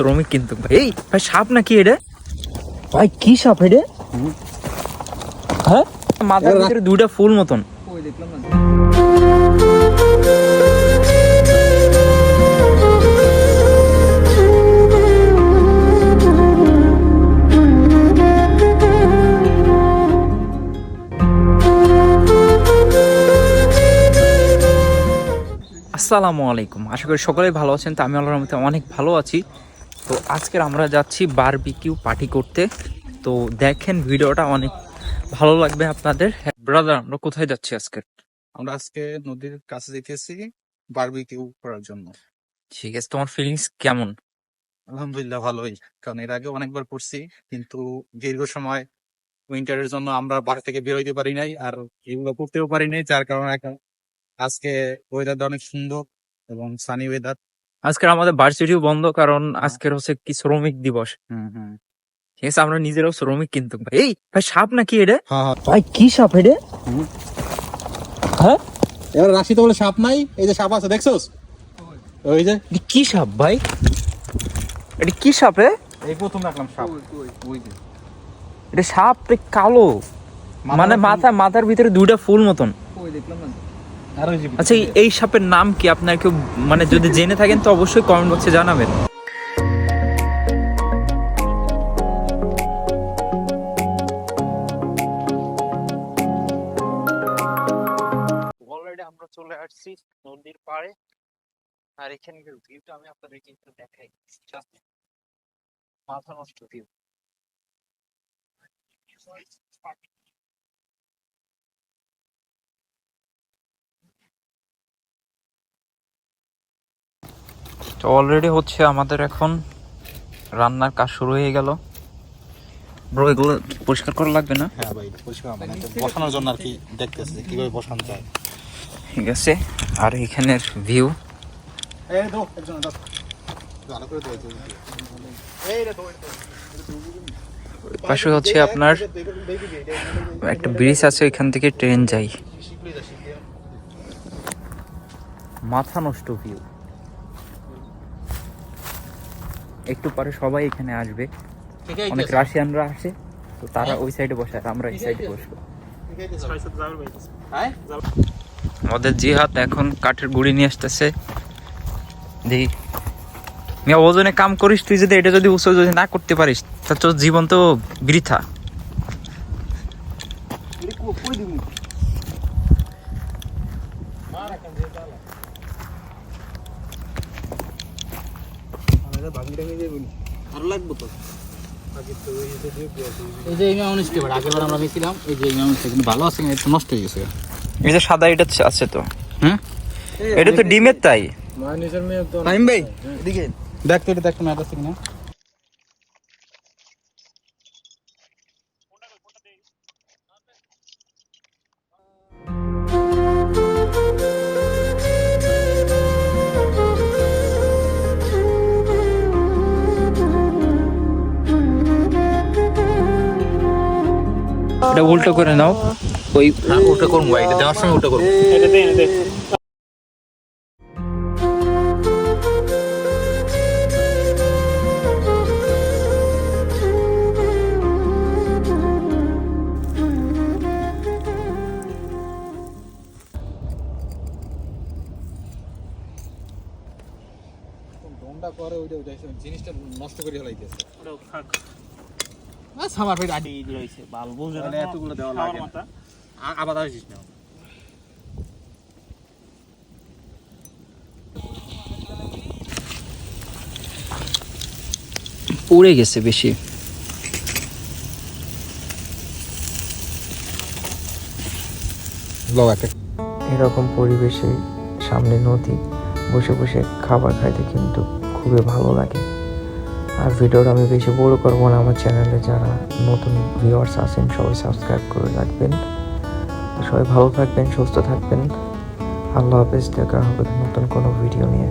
শ্রমিক কিন্তু ভাই ভাই সাপ নাকি এটা? ভাই কি সাপ এটা? হ্যাঁ, মাথার ভিতরে দুইটা ফুল মতন। ওই দেখলাম না। আসসালামু আলাইকুম, আশা করি সকলেই ভালো আছেন। তো আমি আল্লাহর রহমতে অনেক ভালো আছি। তো আজকের আমরা যাচ্ছি বারবিকিউ পার্টি করতে। তো দেখেন ভিডিওটা অনেক ভালো লাগবে আপনাদের। ব্রাদার, আমরা কোথায় যাচ্ছি আজকে? আমরা আজকে নদীর কাছে যেতেছি বারবিকিউ করার জন্য। ঠিক আছে, তোমার ফিলিংস কেমন? আলহামদুলিল্লাহ ভালোই, কারণ এর আগে অনেকবার করছি, কিন্তু দীর্ঘ সময় উইন্টারের জন্য আমরা বাড়ি থেকে বের হইতে পারি নাই, আর এগুলো করতেও পারি নাই, যার কারণে আজকে ওয়েদারটা অনেক সুন্দর এবং সানি ওয়েদার। আজকের আমাদের ভার্সিটিও বন্ধ, কারণ আজকের হচ্ছে কি শ্রমিক দিবস। ঠিক আছে, আমরা নিজেরাও শ্রমিক কিন্তু ভাই। এই ভাই সাপ নাকি এটা? হ্যাঁ ভাই কি সাপ এটা? হ্যাঁ, এবার রাশি তো বলে সাপ নাই, এই যে সাপ আছে দেখছোস? ওই যে এটা কি সাপ ভাই? এটা কি সাপ রে? এই প্রথম দেখলাম সাপ। এটা সাপ কালো, মানে মাথার ভিতরে দুইটা ফুল মতন। ওই দেখলাম না। আচ্ছা, এই সাপের নাম কি? আপনার কেউ মানে যদি জেনে থাকেন তো অবশ্যই কমেন্ট বক্সে জানাবেন। অলরেডি আমরা চলে আসছি নদীর পাড়ে, আর এখানকার ভিউটা আমি আপনাদেরকে একটু দেখাই। Just মাথা নষ্ট ভিউ। তো অলরেডি হচ্ছে আমাদের এখন রান্নার কাজ শুরু হয়ে গেল। ব্রো, এগুলো পরিষ্কার করা লাগবে না? হ্যাঁ ভাই, পরিষ্কার মানে বসানোর জন্য আর কি দেখতেছি যে কিভাবে বসানো যায়। ঠিক আছে, আর এখানের ভিউ এই দাও একজন দাও, ভালো করে দাও। এই রে দাও, পাশে হচ্ছে আপনার একটা ব্রিজ আছে, এখান থেকে ট্রেন যায়। মাথা নষ্ট ভিউ। একটু পরে সবাই এখানে আসবে, অনেক রাশিয়ানরা আসে, তো তারা ওই সাইডে বসে আর আমরা এই সাইডে বসবো। আমাদের জিহাদ এখন কাঠের গুঁড়ি নিয়ে আসতেছে। দেখি মিয়া, ওজনে কাম করিস তুই, যদি এটা যদি উৎসব যদি না করতে পারিস তা তোর জীবন তো বৃথা। এই যে আগেরবার আমরা নিয়েছিলাম, এই যে কিন্তু ভালো আছে, একটু নষ্ট হয়ে গেছে। এই যে সাদা এটা আছে তো, এটা তো ডিমের তাই। ভাই এদিকে দেখ তো, এটা দেখ না, এটা আছে কিনা। এটা উল্টো করে নাও। ওই ওটা করবো, এটা দেওয়ার সময় ওটা করবো। পরে ওইটা জিনিসটা নষ্ট করে ফেলাইতেছে। সামার পেট আটি রয়েছে, ভালো বুঝে মানে এতগুলো দেওয়া লাগে না। আবার আসিস না। উড়ে গেছে বেশি। এরকম পরিবেশে সামনে নদী, বসে বসে খাবার খাইতে কিন্তু খুবই ভালো লাগে। আর ভিডিওটা আমি বেশি বড় করবো না। আমার চ্যানেলে যারা নতুন ভিউয়ার্স আছেন সবাই সাবস্ক্রাইব করে রাখবেন। তো সবাই ভালো থাকবেন, সুস্থ থাকবেন। আল্লাহ হাফেজ, দেখা হবে নতুন কোনো ভিডিও নিয়ে।